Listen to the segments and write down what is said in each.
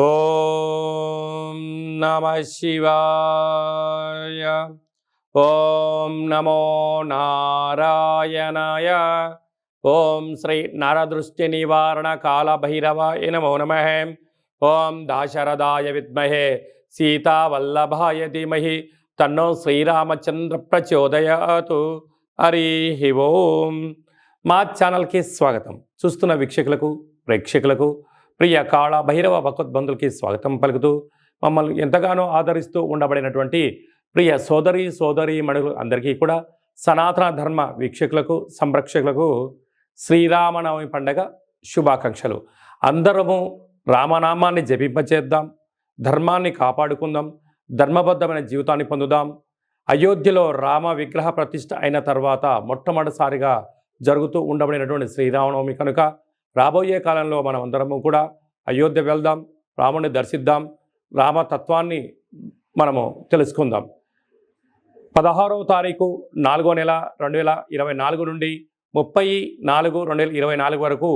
ఓం నమః శివాయ. ఓం నమో నారాయణాయ. ఓం శ్రీ నరదృష్టి నివారణ కాళభైరవాయ నమో నమః. ఓం దాశరథాయ విద్మహే సీతావల్లభాయ ధీమహి తన్నో శ్రీరామచంద్ర ప్రచోదయాతు. హరి ఓం. మా ఛానల్కి స్వాగతం. చూస్తున్న వీక్షకులకు ప్రేక్షకులకు ప్రియ కాళ భైరవ భగవద్బంధులకి స్వాగతం పలుకుతూ మమ్మల్ని ఎంతగానో ఆదరిస్తూ ఉండబడినటువంటి ప్రియ సోదరి మణులు అందరికీ కూడా సనాతన ధర్మ వీక్షకులకు సంరక్షకులకు శ్రీరామనవమి పండగ శుభాకాంక్షలు. అందరము రామనామాన్ని జపింపచేద్దాం, ధర్మాన్ని కాపాడుకుందాం, ధర్మబద్ధమైన జీవితాన్ని పొందుదాం. అయోధ్యలో రామ విగ్రహ ప్రతిష్ఠ అయిన తర్వాత మొట్టమొదటిసారిగా జరుగుతూ ఉండబడినటువంటి శ్రీరామనవమి కనుక రాబోయే కాలంలో మనం అందరము కూడా అయోధ్య వెళ్దాం, రాముని దర్శిద్దాం, రామతత్వాన్ని మనము తెలుసుకుందాం. 16వ తారీఖు 4వ నెల 2024 నుండి 30/4/2024 వరకు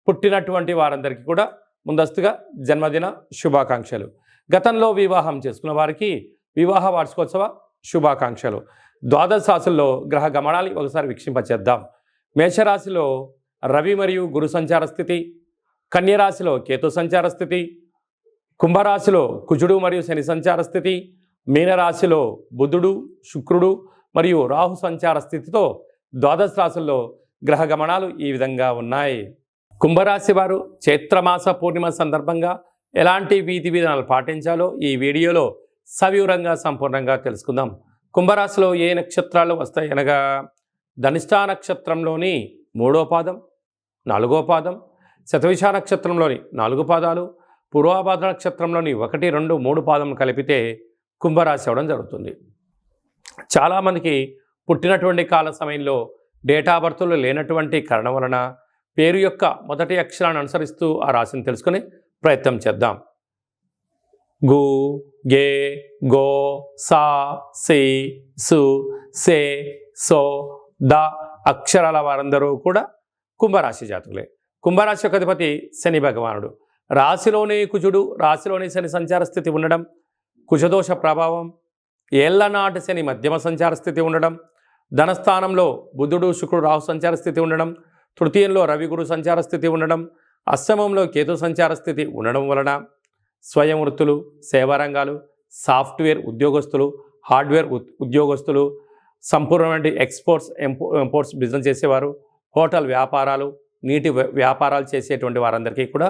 పుట్టినటువంటి వారందరికీ కూడా ముందస్తుగా జన్మదిన శుభాకాంక్షలు. గతంలో వివాహం చేసుకున్న వారికి వివాహ వార్షికోత్సవ శుభాకాంక్షలు. ద్వాదశ రాశుల్లో గ్రహ గమనాన్ని ఒకసారి వీక్షింపచేద్దాం. మేషరాశిలో రవి మరియు గురు సంచార స్థితి, కన్యరాశిలో కేతు సంచార స్థితి, కుంభరాశిలో కుజుడు మరియు శని సంచార స్థితి, మీనరాశిలో బుధుడు శుక్రుడు మరియు రాహు సంచార స్థితితో ద్వాదశ రాశుల్లో గ్రహ గమనాలు ఈ విధంగా ఉన్నాయి. కుంభరాశి వారు చైత్రమాస పూర్ణిమ సందర్భంగా ఎలాంటి విధి విధానాలు పాటించాలో ఈ వీడియోలో సవివరంగా సంపూర్ణంగా తెలుసుకుందాం. కుంభరాశిలో ఏ నక్షత్రాలు వస్తాయి అనగా ధనిష్ఠా నక్షత్రంలోని 3వ పాదం, 4వ పాదం, శతవిష నక్షత్రంలోని 4 పాదాలు, పూర్వభాద్ర నక్షత్రంలోని 1, 2, 3 పాదములు కలిపితే కుంభరాశి అవ్వడం జరుగుతుంది. చాలామందికి పుట్టినటువంటి కాల సమయంలో డేటా బర్త్లు లేనటువంటి కారణం వలన పేరు యొక్క మొదటి అక్షరాన్ని అనుసరిస్తూ ఆ రాశిని తెలుసుకునే ప్రయత్నం చేద్దాం. గు, గే, గో, సా, సి, సు, సే, సో, ద అక్షరాల వారందరూ కూడా కుంభరాశి జాతకులే. కుంభరాశి యొక్క అధిపతి శని భగవానుడు. రాశిలోని కుజుడు, రాశిలోని శని సంచార స్థితి ఉండడం, కుజదోష ప్రభావం, ఏళ్లనాటి శని మధ్యమ సంచార స్థితి ఉండడం, ధనస్థానంలో బుధుడు శుక్రుడు రాహు సంచార స్థితి ఉండడం, తృతీయంలో రవి గురు సంచార స్థితి ఉండడం, అష్టమంలో కేతు సంచార స్థితి ఉండడం వలన స్వయం వృత్తులు, సేవారంగాలు, సాఫ్ట్వేర్ ఉద్యోగస్తులు, హార్డ్వేర్ ఉద్యోగస్తులు, సంపూర్ణమైన ఇంపోర్ట్స్ బిజినెస్ చేసేవారు, హోటల్ వ్యాపారాలు, నీటి వ్యాపారాలు చేసేటువంటి వారందరికీ కూడా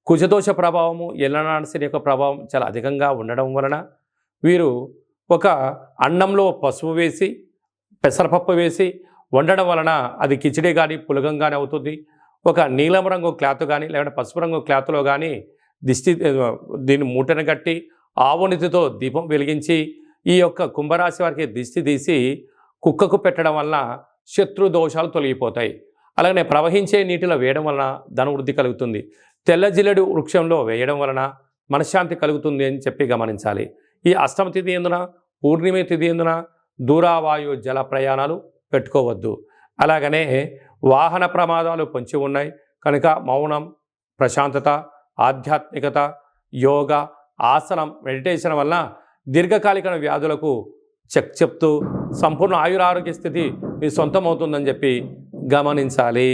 కుజదోష ప్రభావము, ఎల్లనాటి శని యొక్క ప్రభావం చాలా అధికంగా ఉండడం వలన వీరు ఒక అన్నంలో పసుపు వేసి పెసరపప్పు వేసి వండడం వలన అది కిచిడి కానీ పులగం కానీ అవుతుంది. ఒక నీలం రంగు క్లాత్ కానీ లేకుంటే పసుపు రంగు క్లాత్లో కానీ దీన్ని మూటను కట్టి ఆవునితితో దీపం వెలిగించి ఈ యొక్క కుంభరాశి వారికి దిష్టి తీసి కుక్కకు పెట్టడం వలన శత్రు దోషాలు తొలగిపోతాయి. అలాగే ప్రవహించే నీటిలో వేయడం వలన ధనవృద్ధి కలుగుతుంది. తెల్ల జిల్లెడు వృక్షంలో వేయడం వలన మనశ్శాంతి కలుగుతుంది అని చెప్పి గమనించాలి. ఈ అష్టమ తిథి ఎందున, పూర్ణిమ తిథి ఎందున దూరావాయు జల ప్రయాణాలు పెట్టుకోవద్దు. అలాగనే వాహన ప్రమాదాలు పొంచి ఉన్నాయి కనుక మౌనం, ప్రశాంతత, ఆధ్యాత్మికత, యోగా, ఆసనం, మెడిటేషన్ వలన దీర్ఘకాలిక వ్యాధులకు చెప్తూ సంపూర్ణ ఆయురారోగ్య స్థితి మీ సొంతం అవుతుందని చెప్పి గమనించాలి.